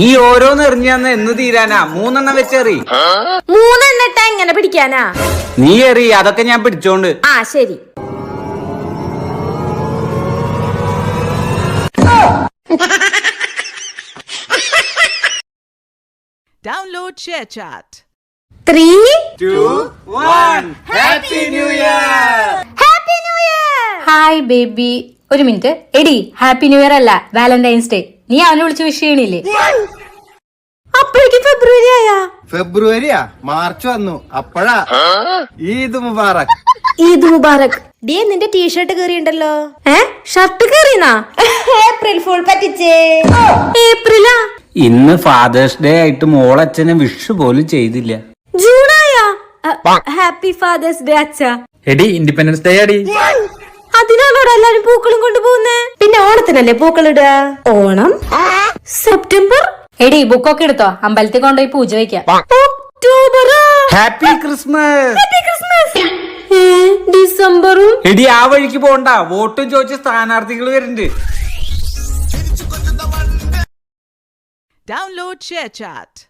ഈ ഓരോന്ന് എറിഞ്ഞന്ന് എന്ന് തീരാനാ? 3 എണ്ണം വെച്ചെറി. 3 എണ്ണിട്ടാ എങ്ങനെ പിടിക്കാനാ? നീ എറി, അതൊക്കെ ഞാൻ പിടിച്ചോണ്ട്. ആ ശരി. Download ShareChat. 3, 2, 1. Happy new year. Happy new year. Hi baby. ഒരു മിനിറ്റ്. എടി, ഹാപ്പി ന്യൂ ഇയർ അല്ല, വാലന്റൈൻസ് ഡേ. നീ അവനെ വിളിച്ച് വിഷ് ചെയ്യണില്ലേ? അപ്പോഴേക്ക് ഫെബ്രുവരി ആയാ? ഫെബ്രുവരിയാ? മാർച്ച് വന്നു അപ്പഴാ. ഈദ് മുബാറക്. ഈദ് മുബാറക്. ഡേ, നിന്റെ ടീഷർട്ട് കീറിയുണ്ടല്ലോ. ഷർട്ട് കീറിനാ? ഏപ്രിൽ ഫുൾ പറ്റിച്ചേ. ഏപ്രിലാ? ഇന്ന് ഫാദേഴ്സ് ഡേ ആയിട്ട് മോളച്ഛനെ വിഷ് പോലും ചെയ്തില്ല. ജൂണായാ? ഹാപ്പി ഫാദേഴ്സ് ഡേ അച്ഛാ. എടി, ഇൻഡിപെൻഡൻസ് ഡേ ആടി. അതിനാണോ എല്ലാരും പൂക്കളും കൊണ്ടുപോകുന്നേ? പിന്നെ ഓണത്തിനല്ലേ പൂക്കളിടുക? ഓണം സെപ്റ്റംബർ. എടി, ബുക്കൊക്കെ എടുത്തോ, അമ്പലത്തിൽ കൊണ്ടുപോയി പൂജ വയ്ക്കാം. ഒക്ടോബർ. Happy Christmas. ഡിസംബറും. എടി, ആ വഴിക്ക് പോണ്ട. വോട്ടും ചോദിച്ച സ്ഥാനാർത്ഥികൾ വരുന്നുണ്ട്. Download ShareChat.